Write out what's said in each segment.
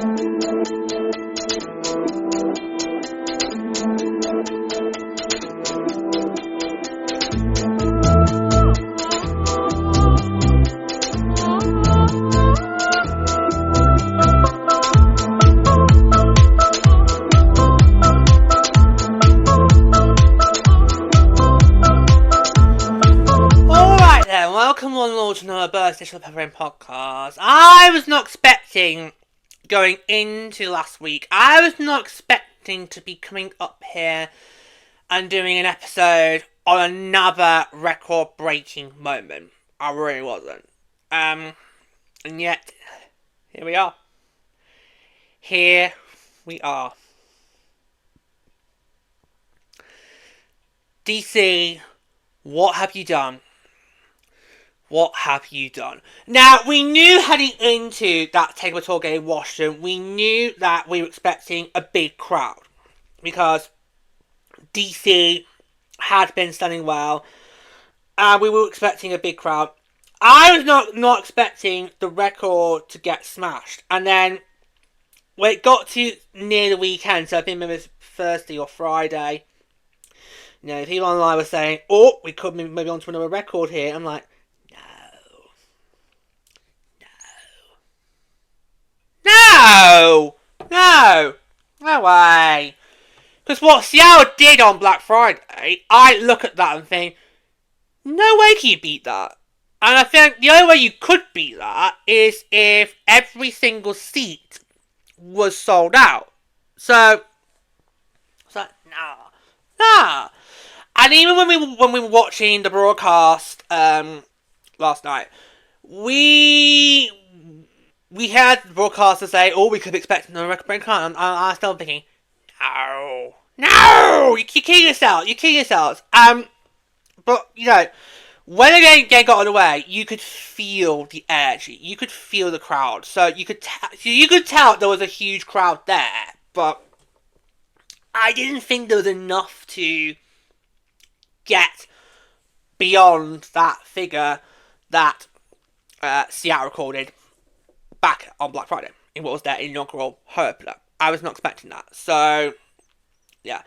Welcome on all to another birthday of the Pepper Rain podcast. I was not expecting, going into last week, I was not expecting to be coming up here and doing an episode on another record-breaking moment. I really wasn't. And yet, here we are. Here we are. DC, what have you done? What have you done? Now, we knew heading into that Takeover Tour game in Washington, we knew that we were expecting a big crowd. Because DC had been standing well, and we were expecting a big crowd. I was not expecting the record to get smashed. And then, when it got to near the weekend, so I think it was Thursday or Friday, you know, people online were saying, oh, we could maybe onto another record here. I'm like, No way. Because what Seattle did on Black Friday, I look at that and think, no way can you beat that. And I think the only way you could beat that is if every single seat was sold out. So, it's like, nah. And even when we were watching the broadcast last night, we had the broadcaster say, oh, we could be expecting a record breaker, and I was still thinking, no, you're kidding yourselves. But, you know, when the game got underway, you could feel the energy, you could feel the crowd, so you could tell there was a huge crowd there, but I didn't think there was enough to get beyond that figure that Seattle recorded back on Black Friday in what was their inaugural opener. I was not expecting that. So, yeah.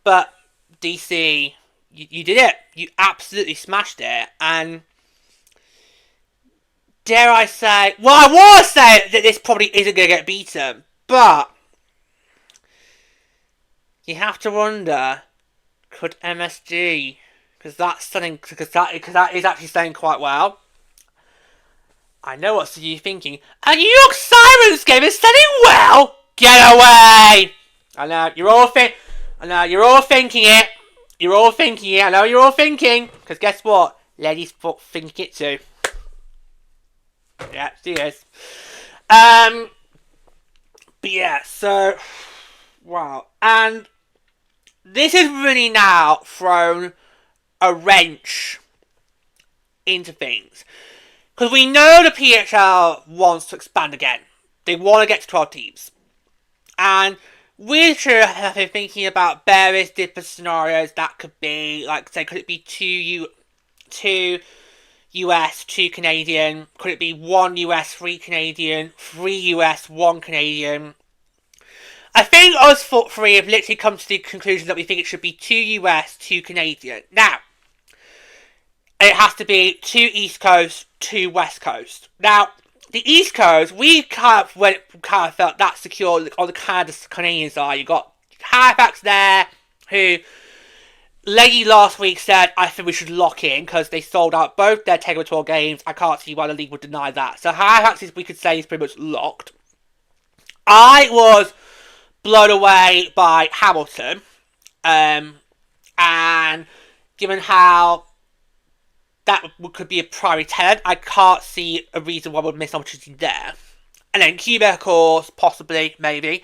But, DC, you did it. You absolutely smashed it. And, dare I say, well, I want to say that this probably isn't going to get beaten. But, you have to wonder, could MSG, because that is actually selling quite well. I know what you're thinking. A New York Sirens game is selling well. Get away! I know you're all thinking it. I know you're all thinking. Because guess what? Ladies thinking it too. Yeah, she is. But yeah. So wow. And this has really now thrown a wrench into things. Because we know the PWHL wants to expand again. They want to get to 12 teams. And we should have been thinking about various different scenarios that could be, like, say, could it be two US, 2 Canadian? Could it be 1 US, 3 Canadian, 3 US, 1 Canadian? I think us three have literally come to the conclusion that we think it should be 2 US, 2 Canadian. Now, it has to be 2 East Coast, 2 West Coast. Now, the East Coast, we kind of felt that secure on the Canadian side. You got Halifax there, who lady last week said, I think we should lock in, because they sold out both their Takeover Tour games. I can't see why the league would deny that. So Halifax, we could say, is pretty much locked. I was blown away by Hamilton, and given how that could be a primary talent, I can't see a reason why we would miss an opportunity there. And then Cuba, of course, possibly, maybe.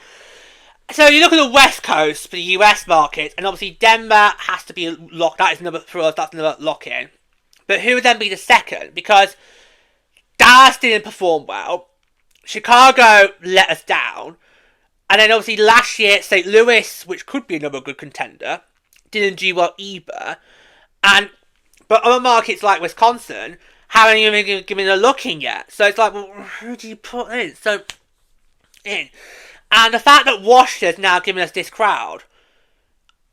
So you look at the West Coast for the US market, and obviously Denver has to be locked. That is another, for us, that's another lock-in. But who would then be the second? Because Dallas didn't perform well. Chicago let us down. And then obviously last year, St. Louis, which could be another good contender, didn't do well either. But other markets like Wisconsin haven't even given a look in yet. So it's like, well, who do you put in? So in. And the fact that Washington's now giving us this crowd,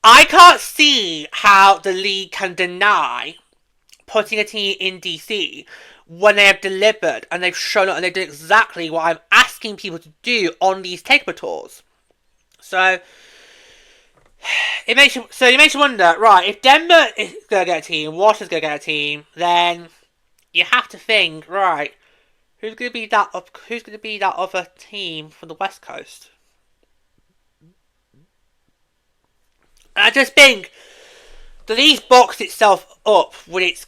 I can't see how the league can deny putting a team in DC when they have delivered and they've shown up and they do exactly what I'm asking people to do on these Takeover tours. So it makes you wonder, right? If Denver is gonna get a team, Washington's gonna get a team, then you have to think, right? Who's gonna be that other team from the West Coast? And I just think the league boxed itself up with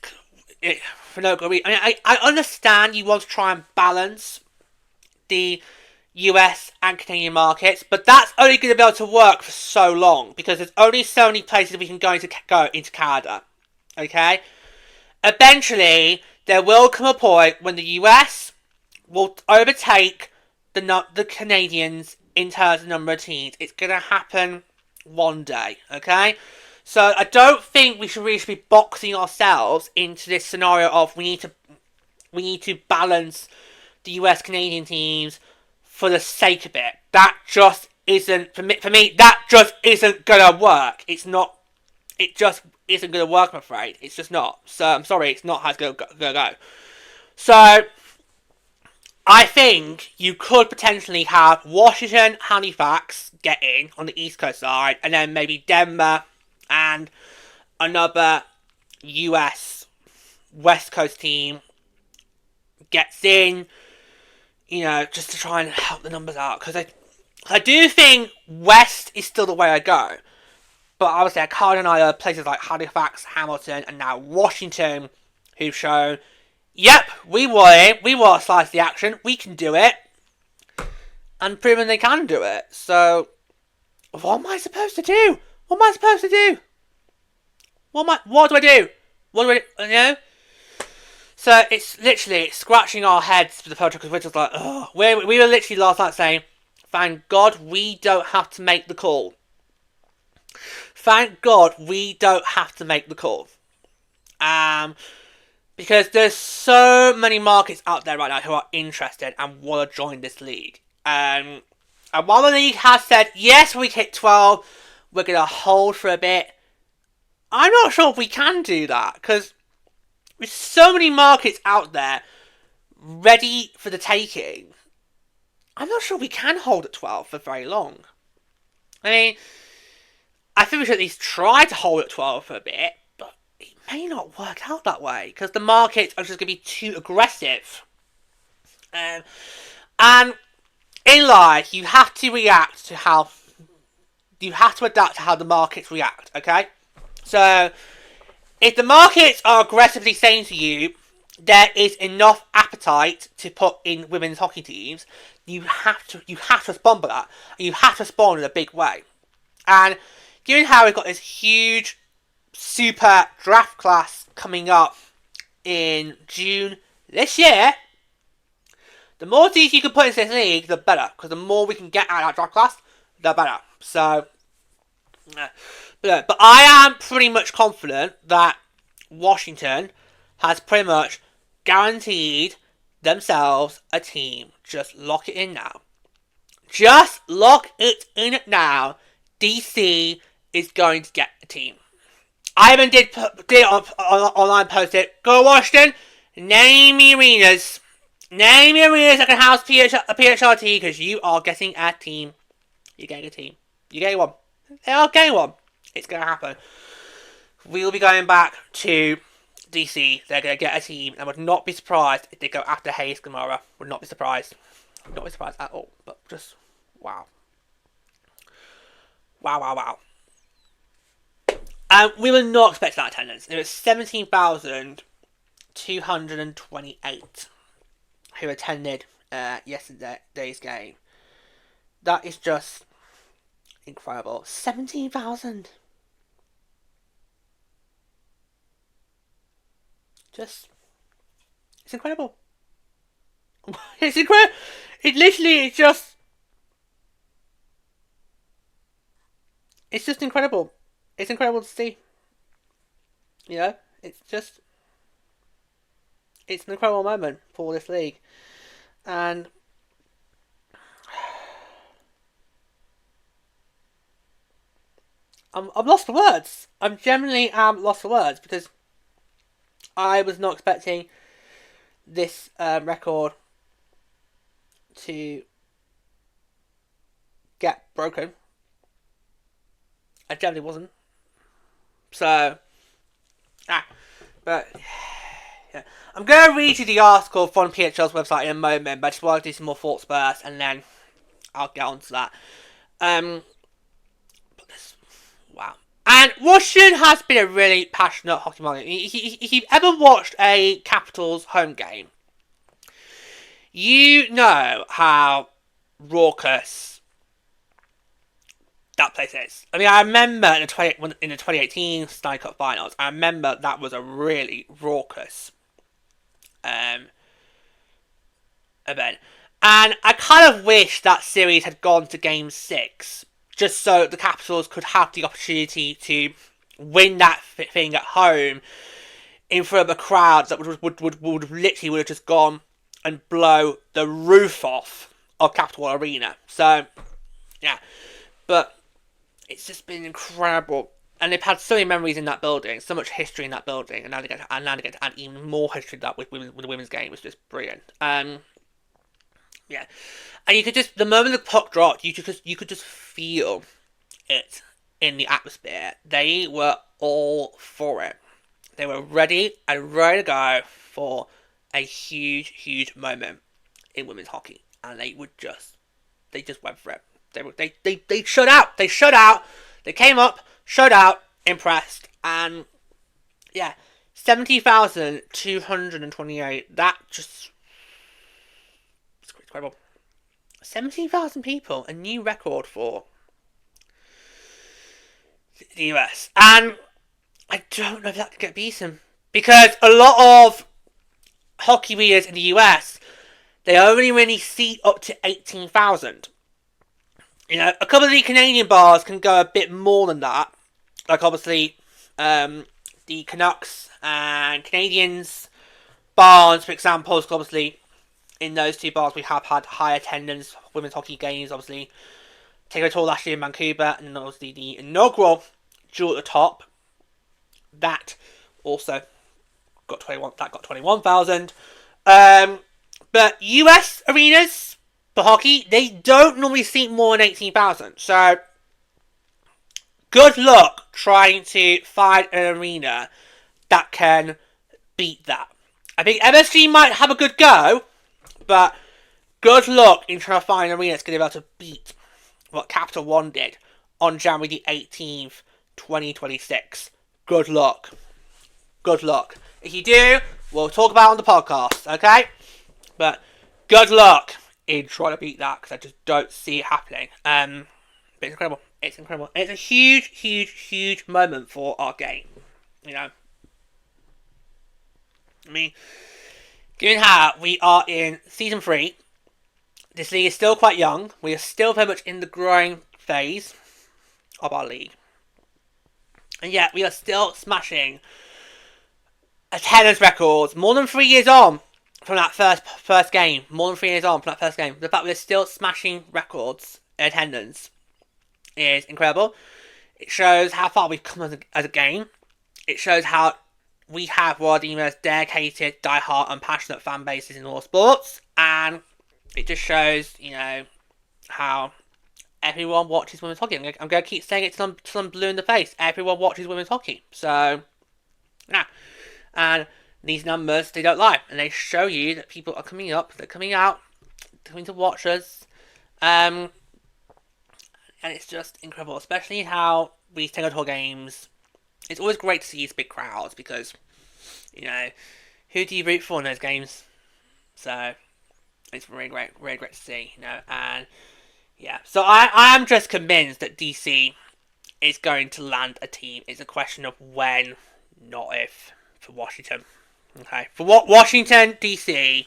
for no good reason. I mean, I understand you want to try and balance the US and Canadian markets, but that's only going to be able to work for so long because there's only so many places we can go into Canada. Okay? Eventually, there will come a point when the US will overtake the Canadians in terms of number of teams. It's going to happen one day. Okay? So I don't think we should really be boxing ourselves into this scenario of we need to balance the US Canadian teams for the sake of it. That just isn't for me. That just isn't gonna work. It's not. It just isn't gonna work. I'm afraid it's just not. So I'm sorry. It's not how it's gonna go. So I think you could potentially have Washington, Halifax get in on the East Coast side, and then maybe Denver and another US West Coast team gets in, you know, just to try and help the numbers out. Because I do think West is still the way I go. But obviously I can't deny places like Halifax, Hamilton, and now Washington, who've shown, yep, we want it, we want to slice the action, we can do it. And proven they can do it. So, what am I supposed to do? What do I do? What do I do? You know? So it's literally scratching our heads for the project because we're just like, oh, we were literally last night saying, thank God we don't have to make the call. Thank God we don't have to make the call. Because there's so many markets out there right now who are interested and want to join this league. And while the league has said, yes, we hit 12, we're going to hold for a bit, I'm not sure if we can do that. Because with so many markets out there ready for the taking, I'm not sure we can hold at 12 for very long. I mean, I think we should at least try to hold at 12 for a bit, but it may not work out that way because the markets are just going to be too aggressive. And in life, you have to adapt to how the markets react, okay? So, if the markets are aggressively saying to you, there is enough appetite to put in women's hockey teams, you have to respond by that. You have to respond in a big way. And given how we've got this huge super draft class coming up in June this year, the more teams you can put into this league, the better. Because the more we can get out of that draft class, the better. So, but I am pretty much confident that Washington has pretty much guaranteed themselves a team. Just lock it in now. Just lock it in now. DC is going to get a team. I even did online post it. Go Washington. Name the arenas. Name the arenas that can house a PHRT because you are getting a team. You're getting a team. You're getting one. They are getting one. It's going to happen. We'll be going back to DC. They're going to get a team. And I would not be surprised if they go after Hayes Gamora. Would not be surprised. Would not be surprised at all. But just, wow. Wow. We were not expecting that attendance. It was 17,228 who attended yesterday's game. That is just incredible. 17,000. It's incredible. It's incredible. It literally is just. It's just incredible. It's incredible to see. You know, it's an incredible moment for this league. And I'm lost for words. I'm genuinely lost for words because I was not expecting this record to get broken. I definitely wasn't. So, but yeah. I'm going to read you the article from PHL's website in a moment, but I just want to do some more thoughts first, and then I'll get on to that. Wow. And Washington has been a really passionate hockey market. If you've ever watched a Capitals home game, you know how raucous that place is. I mean, I remember in the 2018 Stanley Cup Finals, I remember that was a really raucous event. And I kind of wish that series had gone to Game 6, just so the Capitals could have the opportunity to win that thing at home in front of a crowd that would literally would have just gone and blow the roof off of Capital Arena. So, yeah. But it's just been incredible. And they've had so many memories in that building, so much history in that building, and now they get to add even more history to that with the women's game, which is just brilliant. Yeah, and you could just, the moment the puck dropped, you could just feel it in the atmosphere. They were all for it. They were ready to go for a huge moment in women's hockey, and they just went for it. They shut out. They came up, showed out, impressed, and yeah, 70,228. That just, it's incredible. 17,000 people, a new record for the US. And I don't know if that could get beaten. Because a lot of hockey readers in the US, they only really seat up to 18,000. You know, a couple of the Canadian bars can go a bit more than that. Like, obviously, the Canucks and Canadians bars, for example, is obviously in those two bars we have had high attendance women's hockey games. Obviously, Takeover Tour last year in Vancouver, and then obviously the inaugural Jewel at the Top. That also got 21,000. But US arenas for hockey, they don't normally seat more than 18,000. So, good luck trying to find an arena that can beat that. I think MSG might have a good go, but good luck in trying to find an arena that's going to be able to beat what Capital One did on January the 18th, 2026. Good luck. Good luck. If you do, we'll talk about it on the podcast, okay? But good luck in trying to beat that, because I just don't see it happening. But it's incredible. It's incredible. It's a huge moment for our game. You know? I mean, given how we are in Season 3, this league is still quite young. We are still very much in the growing phase of our league. And yet, we are still smashing attendance records more than 3 years on from that first game. More than 3 years on from that first game. The fact we're still smashing records in attendance is incredible. It shows how far we've come as a game. It shows how we have one of the most dedicated, diehard, and passionate fan bases in all sports. And it just shows, you know, how everyone watches women's hockey. I'm going to keep saying it till I'm blue in the face. Everyone watches women's hockey. So, yeah. And these numbers, they don't lie. And they show you that people are coming up, they're coming out, coming to watch us. And it's just incredible. Especially how these Takeover Tour games, it's always great to see these big crowds because, you know, who do you root for in those games? So, it's really great to see, you know, and yeah. So I am just convinced that DC is going to land a team. It's a question of when, not if, for Washington. Okay, for what Washington D.C.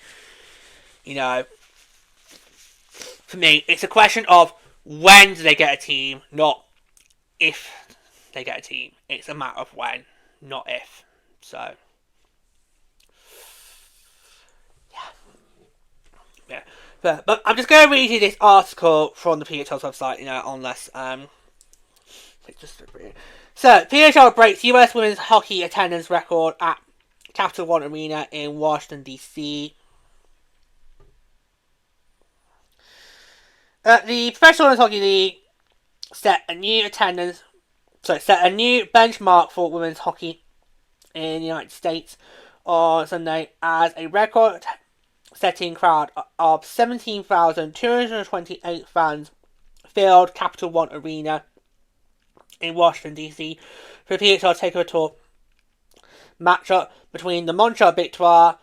You know, for me, it's a question of when do they get a team, not if they get a team. It's a matter of when, not if. So, yeah. But I'm just going to read you this article from the PHL's website, you know, unless So, PWHL breaks US women's hockey attendance record at Capital One Arena in Washington, D.C. The Professional Women's Hockey League set a new benchmark for women's hockey in the United States on Sunday as a record-setting crowd of 17,228 fans filled Capital One Arena in Washington, D.C. for the PWHL Takeover Tour matchup between the Montreal Victoire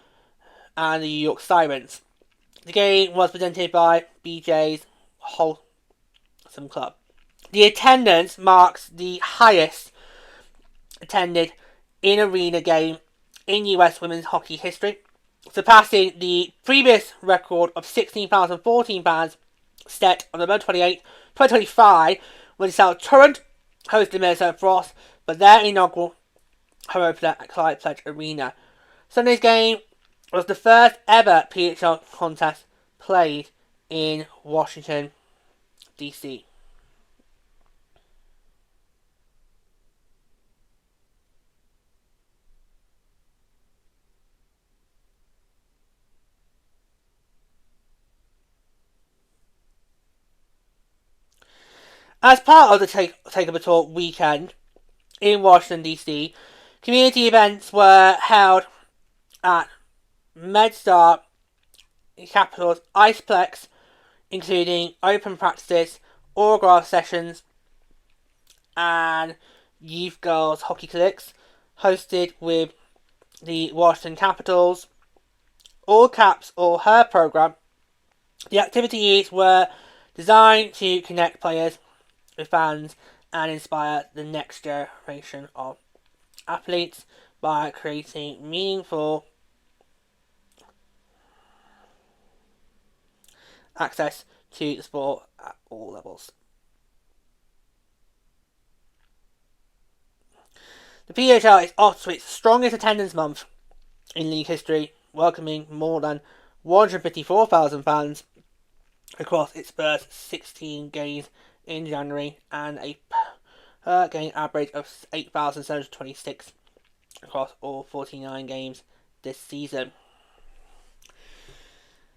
and the New York Sirens. The game was presented by BJ's Wholesome Club. The attendance marks the highest attended in-arena game in US women's hockey history, surpassing the previous record of 16,014 fans set on November 28, 2025, when South Torrent hosted Minnesota Frost for their inaugural home opener at Clyde Pledge Arena. Sunday's game was the first ever PHL contest played in Washington, D.C. As part of the Takeover Tour weekend in Washington, D.C., community events were held at MedStar Capital's Iceplex, including open practices, autograph sessions, and youth girls hockey clinics hosted with the Washington Capitals, All Caps or Her program. The activities were designed to connect players with fans and inspire the next generation of athletes by creating meaningful access to the sport at all levels. The PHL is off to its strongest attendance month in league history, welcoming more than 154,000 fans across its first 16 games in January and a per game average of 8,726 across all 49 games this season.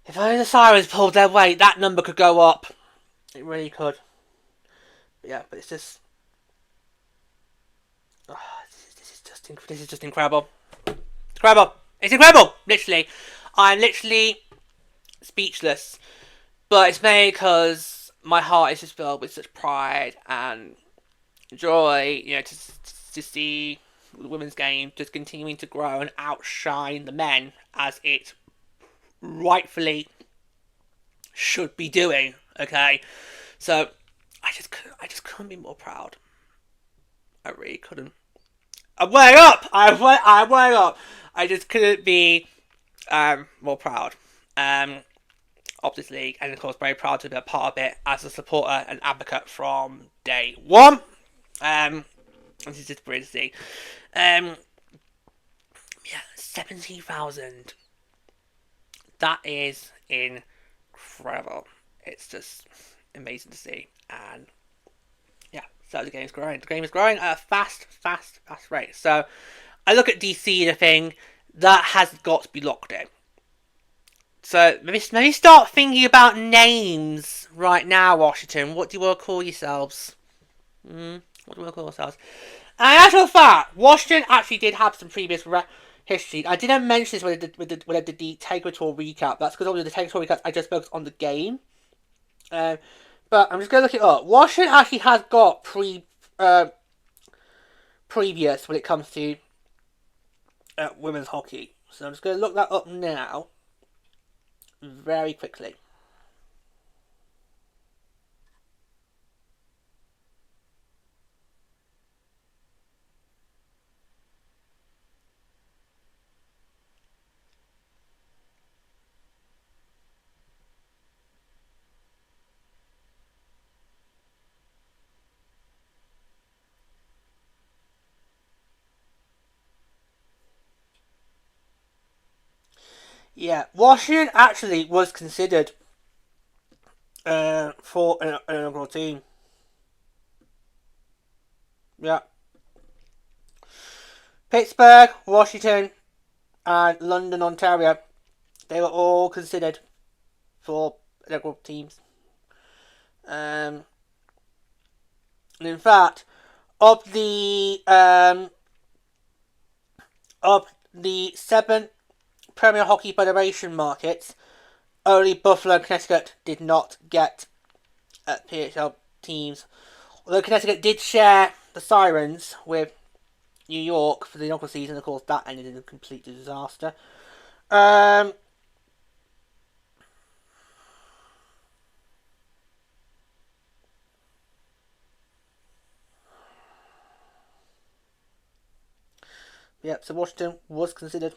If only the Sirens pulled their weight, that number could go up. It really could. But yeah, but it's just... this is just incredible. It's incredible. It's incredible! Literally. I'm literally speechless. But it's mainly because my heart is just filled with such pride and joy, to see the women's game just continuing to grow and outshine the men as it rightfully should be doing. Okay, so I just couldn't be more proud. I really couldn't. I'm way up. I'm way up. I just couldn't be more proud of this league, and of course very proud to be a part of it as a supporter and advocate from day one. This is just brilliant to see. 70,000. That is incredible. It's just amazing to see. And yeah, so the game is growing. The game is growing at a fast rate. So I look at DC and I think that has got to be locked in. So maybe start thinking about names right now, Washington. What do you want to call yourselves? What do you want to call yourselves? And in actual fact, Washington actually did have some previous history. I didn't mention this when I did the Takeover Tour recap. That's because obviously the Takeover Tour recap I just focused on the game. But I'm just going to look it up. Washington actually has got previous when it comes to women's hockey. So I'm just going to look that up now. Very quickly. Yeah, Washington actually was considered for an inaugural team. Yeah. Pittsburgh, Washington, and London, Ontario. They were all considered for inaugural teams. And in fact, of the 7 Premier Hockey Federation markets, only Buffalo and Connecticut did not get PHL teams. Although Connecticut did share the Sirens with New York for the inaugural season, of course that ended in a complete disaster. Yep, so Washington was considered.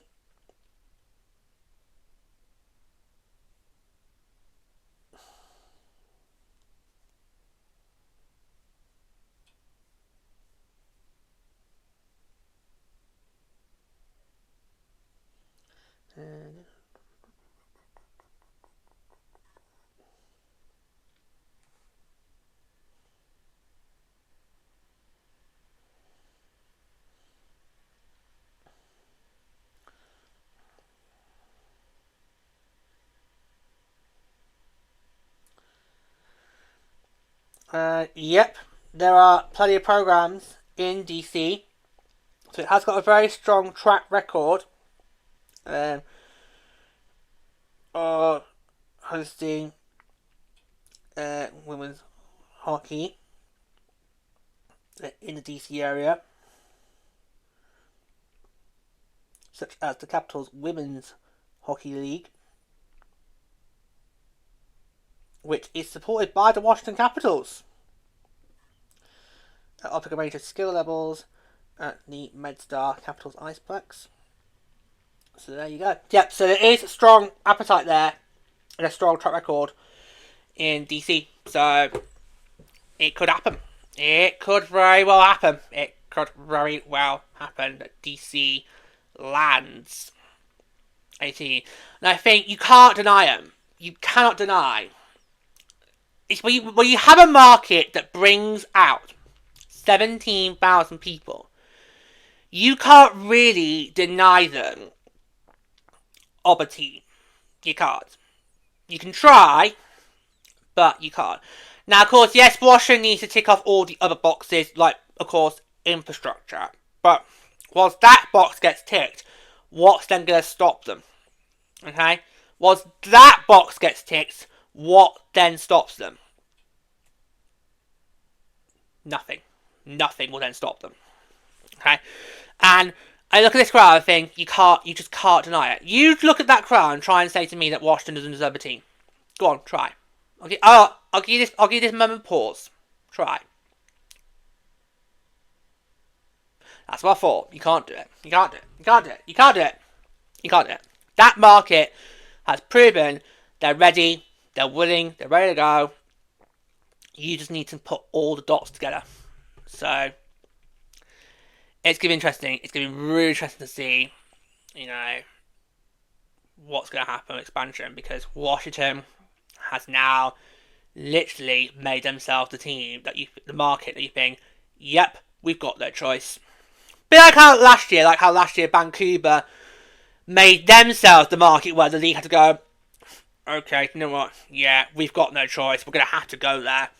Yep, there are plenty of programs in DC, so it has got a very strong track record of hosting women's hockey in the DC area, such as the Capitals Women's Hockey League, which is supported by the Washington Capitals. Offering a range of skill levels at the MedStar Capitals Iceplex. So there you go. Yep, so there is a strong appetite there and a strong track record in DC. So it could happen. It could very well happen. It could very well happen that DC lands a team. And I think you can't deny them. You cannot deny. It's when you have a market that brings out 17,000 people, you can't really deny them of a team. You can't. You can try, but you can't. Now, of course, yes, Washington needs to tick off all the other boxes, like, of course, infrastructure. But once that box gets ticked, what's then going to stop them? Okay? Once that box gets ticked, what then stops them? Nothing. Nothing will then stop them. Okay? And I look at this crowd and think, you just can't deny it. You look at that crowd and try and say to me that Washington doesn't deserve a team. Go on, try. Okay, I'll give you this moment pause. Try. That's what I thought. You can't do it. You can't do it. You can't do it. You can't do it. You can't do it. That market has proven they're ready, they're willing, they're ready to go. You just need to put all the dots together. So it's going to be interesting. It's going to be really interesting to see, what's going to happen with expansion, because Washington has now literally made themselves the market that you think, yep, we've got no choice. But like how last year Vancouver made themselves the market where the league had to go, okay, you know what, yeah, we've got no choice, we're going to have to go there.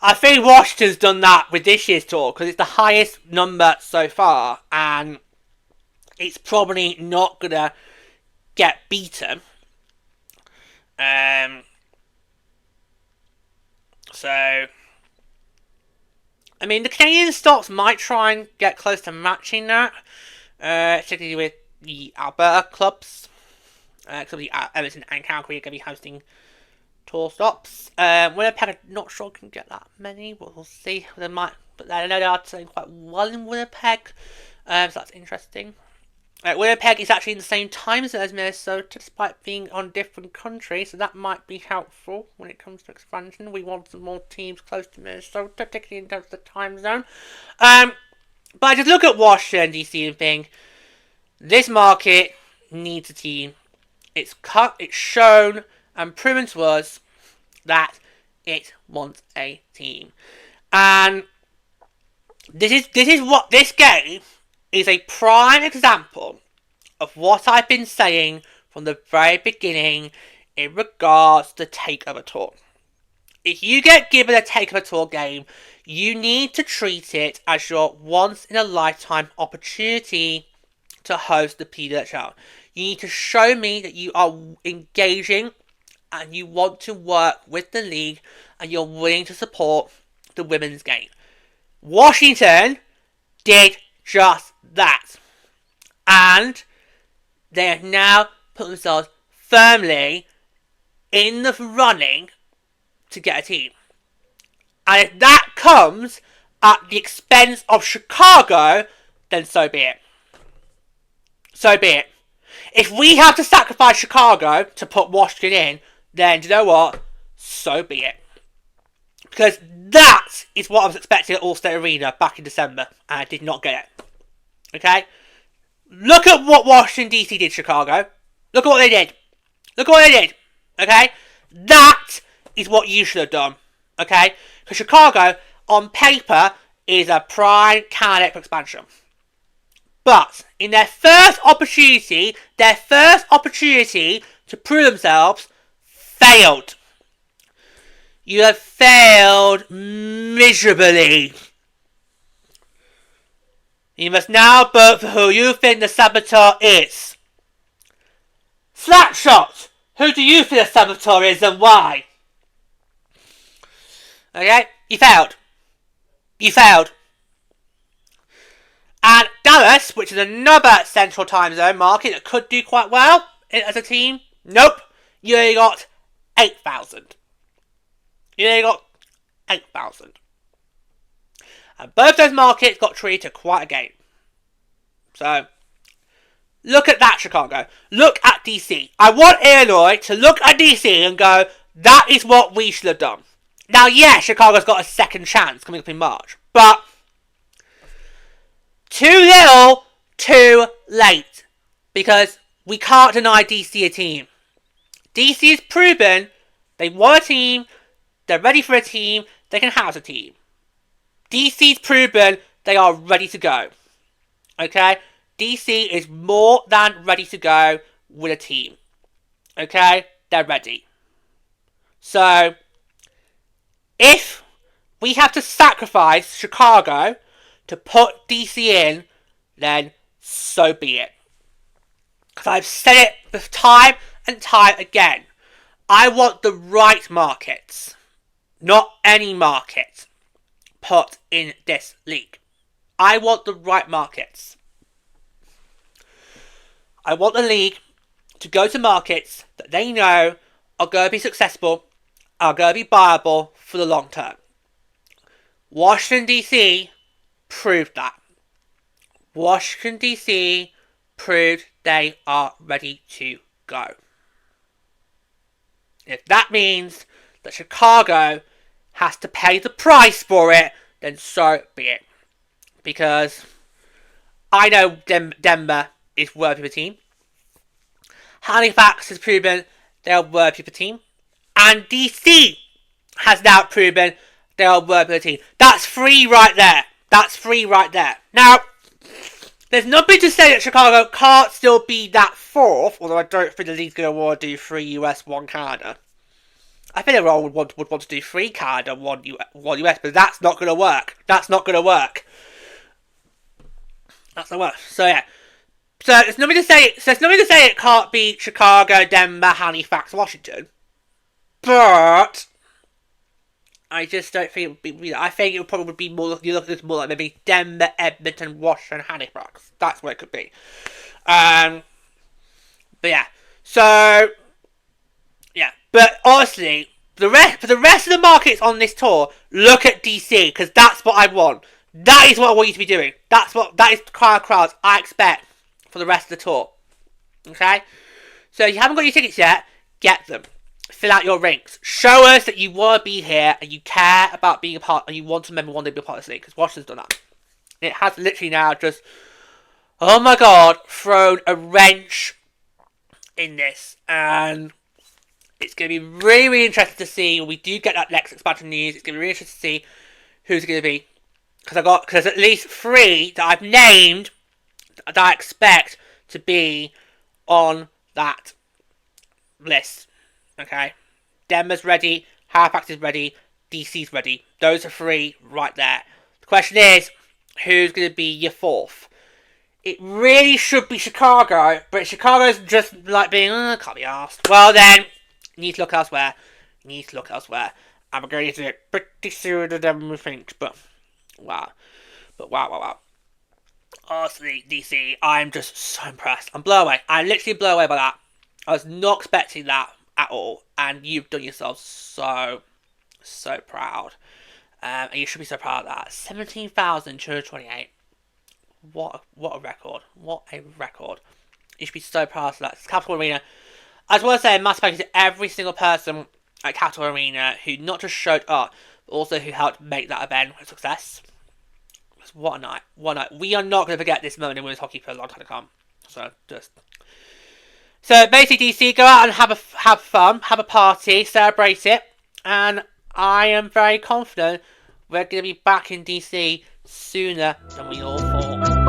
I think Washington's done that with this year's tour, because it's the highest number so far, and it's probably not going to get beaten. So, I mean, the Canadian stocks might try and get close to matching that, particularly with the Alberta clubs. Because Edmonton and Calgary are going to be hosting tour stops. Winnipeg, I'm not sure can get that many. We'll see. They might, but I know they are doing quite well in Winnipeg. So that's interesting. Winnipeg is actually in the same time zone as Minnesota, despite being on different countries, so that might be helpful when it comes to expansion. We want some more teams close to Minnesota, particularly in terms of the time zone. But I just look at Washington D.C. and think, this market needs a team. It's shown and proven to us that it wants a team. And This game is a prime example of what I've been saying from the very beginning in regards to the Takeover Tour. If you get given a Takeover Tour game, you need to treat it as your once-in-a-lifetime opportunity to host the PWHL. You need to show me that you are engaging and you want to work with the league and you're willing to support the women's game. Washington did just that. And they have now put themselves firmly in the running to get a team. And if that comes at the expense of Chicago, then so be it. So be it. If we have to sacrifice Chicago to put Washington in, then do you know what? So be it. Because that is what I was expecting at All-State Arena back in December, and I did not get it. Okay? Look at what Washington D.C. did, Chicago. Look at what they did. Look at what they did. Okay? That is what you should have done. Okay? Because Chicago, on paper, is a prime candidate for expansion. But in their first opportunity to prove themselves, failed. You have failed miserably. You must now vote for who you think the saboteur is. Slapshot! Who do you think the saboteur is and why? Okay? You failed. You failed. And Dallas, which is another Central Time Zone market that could do quite well as a team, nope. You only got 8,000. You only got 8,000. And both those markets got treated to quite a game. So, look at that, Chicago. Look at DC. I want Illinois to look at DC and go, that is what we should have done. Now, yeah, Chicago's got a second chance coming up in March. But too little, too late. Because we can't deny DC a team. DC has proven they want a team, they're ready for a team, they can house a team. DC's proven they are ready to go. Okay? DC is more than ready to go with a team. Okay? They're ready. So, if we have to sacrifice Chicago to put DC in, then so be it. Because I've said it time and time again. I want the right markets, not any market, put in this league. I want the right markets. I want the league to go to markets that they know are going to be successful, are going to be viable for the long term. Washington D.C. proved that. Washington D.C. proved they are ready to go. If that means that Chicago has to pay the price for it, then so be it. Because I know Denver is worthy of a team. Halifax has proven they are worthy of a team. And DC has now proven they are worthy of a team. That's free right there. That's free right there. Now, there's nothing to say that Chicago can't still be that fourth, although I don't think the league's going to want to do 3 US, 1 Canada. I think everyone would want to do 3 Canada, 1 US, but that's not going to work. That's not going to work. That's not work. So yeah. So there's nothing to say. It can't be Chicago, Denver, Halifax, Washington. But I just don't think it would be. I think it would probably be more. You look at this more like maybe Denver, Edmonton, Washington, Halifax. That's what it could be. But yeah. So yeah. But honestly, for the rest of the markets on this tour, look at DC because that's what I want. That is what I want you to be doing. That is the kind of crowds I expect for the rest of the tour. Okay? So if you haven't got your tickets yet, get them. Fill out your ranks. Show us that you want to be here and you care about being a part and you want to remember one day be a part of this league. Because Washington's done that. It has literally now just, oh my god, thrown a wrench in this. And it's going to be really, really interesting to see when we do get that next expansion news. It's going to be really interesting to see who's going to be because there's at least 3 that I've named that I expect to be on that list. Okay, Denver's ready, Halifax is ready, DC's ready. Those are 3 right there. The question is, who's going to be your 4th? It really should be Chicago, but Chicago's just like being, can't be asked. Well then, you need to look elsewhere. And we're going to do it pretty sooner than we think, but wow. Honestly, DC, I'm just so impressed. I'm blown away. I'm literally blown away by that. I was not expecting that at all, and you've done yourself so proud. And you should be so proud of that. 17,228. What a record. What a record. You should be so proud of that. It's Capital Arena. I just want to say a massive thank you to every single person at Capital Arena who not just showed up, but also who helped make that event a success. What a night. We are not going to forget this moment in women's hockey for a long time to come. So basically, DC, go out and have fun, have a party, celebrate it, and I am very confident we're going to be back in DC sooner than we all thought.